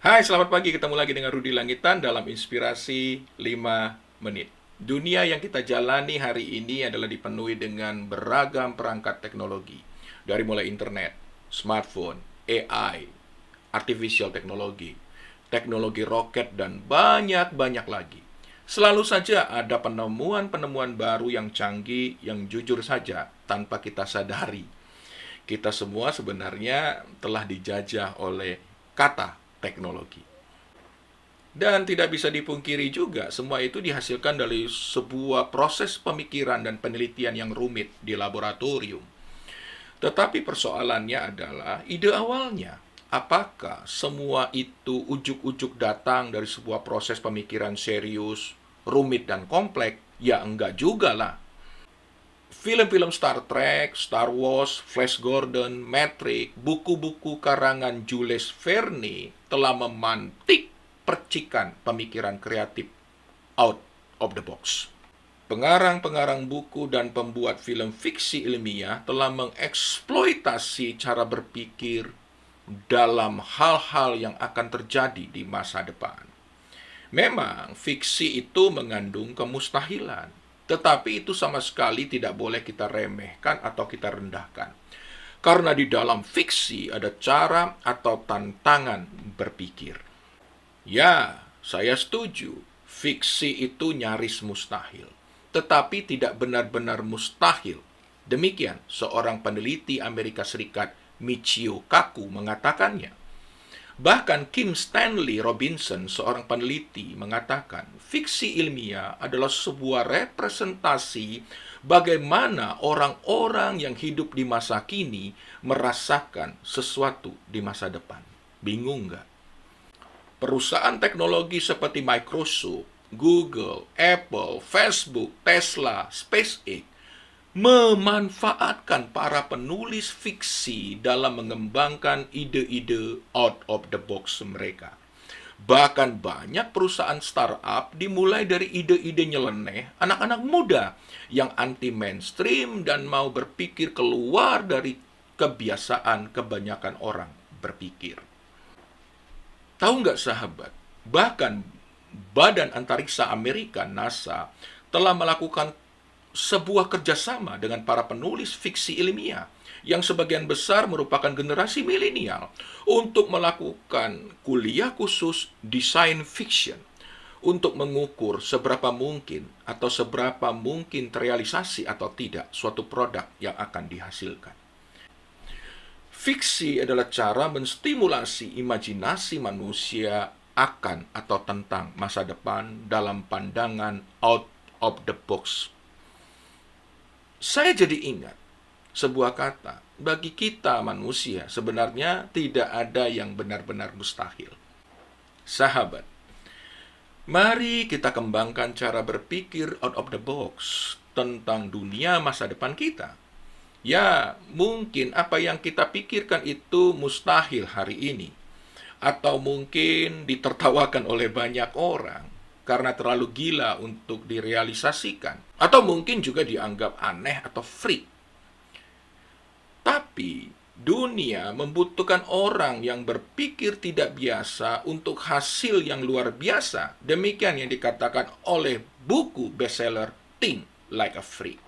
Hai, selamat pagi. Ketemu lagi dengan Rudi Langitan dalam Inspirasi 5 Menit. Dunia yang kita jalani hari ini adalah dipenuhi dengan beragam perangkat teknologi. Dari mulai internet, smartphone, AI, artificial technology, teknologi roket, dan banyak-banyak lagi. Selalu saja ada penemuan-penemuan baru yang canggih yang jujur saja tanpa kita sadari. Kita semua sebenarnya telah dijajah oleh kata teknologi. Dan tidak bisa dipungkiri juga, semua itu dihasilkan dari sebuah proses pemikiran dan penelitian yang rumit di laboratorium. Tetapi persoalannya adalah ide awalnya. Apakah semua itu ujuk-ujuk datang dari sebuah proses pemikiran serius, rumit, dan kompleks? Ya enggak juga lah. Film-film Star Trek, Star Wars, Flash Gordon, Matrix, buku-buku karangan Jules Verne telah memantik percikan pemikiran kreatif out of the box. Pengarang-pengarang buku dan pembuat film fiksi ilmiah telah mengeksploitasi cara berpikir dalam hal-hal yang akan terjadi di masa depan. Memang fiksi itu mengandung kemustahilan, tetapi itu sama sekali tidak boleh kita remehkan atau kita rendahkan. Karena di dalam fiksi ada cara atau tantangan berpikir. Ya, saya setuju. Fiksi itu nyaris mustahil. Tetapi tidak benar-benar mustahil. Demikian seorang peneliti Amerika Serikat, Michio Kaku, mengatakannya. Bahkan Kim Stanley Robinson, seorang peneliti, mengatakan fiksi ilmiah adalah sebuah representasi bagaimana orang-orang yang hidup di masa kini merasakan sesuatu di masa depan. Bingung nggak? Perusahaan teknologi seperti Microsoft, Google, Apple, Facebook, Tesla, SpaceX memanfaatkan para penulis fiksi dalam mengembangkan ide-ide out of the box mereka. Bahkan banyak perusahaan startup dimulai dari ide-ide nyeleneh anak-anak muda yang anti mainstream dan mau berpikir keluar dari kebiasaan kebanyakan orang berpikir. Tahu nggak sahabat, bahkan Badan Antariksa Amerika, NASA, telah melakukan sebuah kerjasama dengan para penulis fiksi ilmiah yang sebagian besar merupakan generasi milenial untuk melakukan kuliah khusus desain fiction untuk mengukur seberapa mungkin atau seberapa mungkin terrealisasi atau tidak suatu produk yang akan dihasilkan. Fiksi adalah cara menstimulasi imajinasi manusia akan atau tentang masa depan dalam pandangan out of the box. Saya jadi ingat sebuah kata, bagi kita manusia sebenarnya tidak ada yang benar-benar mustahil. Sahabat, mari kita kembangkan cara berpikir out of the box tentang dunia masa depan kita. Ya, mungkin apa yang kita pikirkan itu mustahil hari ini. Atau mungkin ditertawakan oleh banyak orang karena terlalu gila untuk direalisasikan. Atau mungkin juga dianggap aneh atau freak. Tapi dunia membutuhkan orang yang berpikir tidak biasa untuk hasil yang luar biasa. Demikian yang dikatakan oleh buku bestseller Think Like a Freak.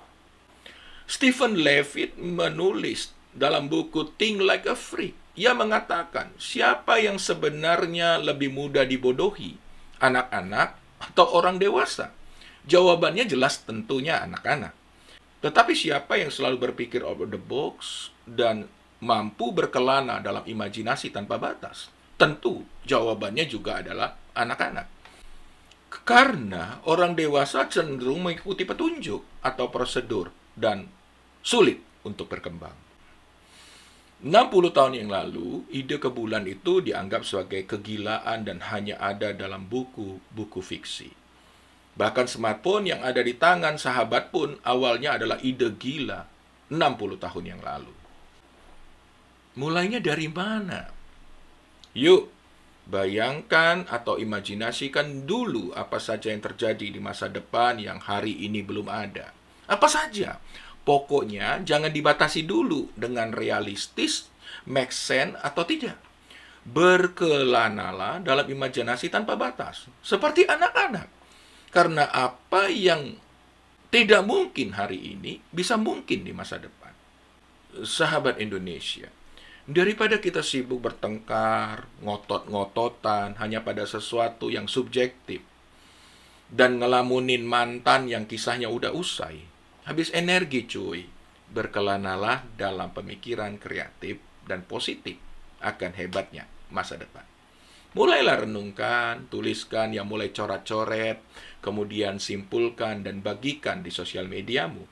Stephen Levitt menulis dalam buku Think Like a Freak. Ia mengatakan, siapa yang sebenarnya lebih mudah dibodohi? Anak-anak atau orang dewasa? Jawabannya jelas tentunya anak-anak. Tetapi siapa yang selalu berpikir out of the box dan mampu berkelana dalam imajinasi tanpa batas? Tentu jawabannya juga adalah anak-anak. Karena orang dewasa cenderung mengikuti petunjuk atau prosedur dan sulit untuk berkembang. 60 tahun yang lalu, ide ke bulan itu dianggap sebagai kegilaan dan hanya ada dalam buku-buku fiksi. Bahkan smartphone yang ada di tangan sahabat pun awalnya adalah ide gila 60 tahun yang lalu. Mulainya dari mana? Yuk, bayangkan atau imajinasikan dulu apa saja yang terjadi di masa depan yang hari ini belum ada. Apa saja? Pokoknya jangan dibatasi dulu dengan realistis, make sense atau tidak. Berkelanalah dalam imajinasi tanpa batas, seperti anak-anak. Karena apa yang tidak mungkin hari ini bisa mungkin di masa depan. Sahabat Indonesia, daripada kita sibuk bertengkar, ngotot-ngototan hanya pada sesuatu yang subjektif, dan ngelamunin mantan yang kisahnya udah usai, habis energi cuy. Berkelanalah dalam pemikiran kreatif dan positif akan hebatnya masa depan. Mulailah renungkan, tuliskan yang mulai coret-coret, kemudian simpulkan dan bagikan di sosial mediamu.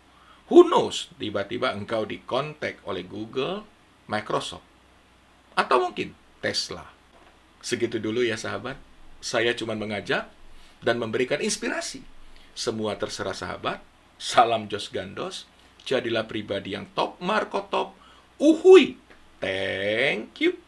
Who knows, tiba-tiba engkau dikontak oleh Google, Microsoft, atau mungkin Tesla. Segitu dulu ya sahabat. Saya cuma mengajak dan memberikan inspirasi. Semua terserah sahabat. Salam Jos Gandos. Jadilah pribadi yang top, Marco top. Uhui. Thank you.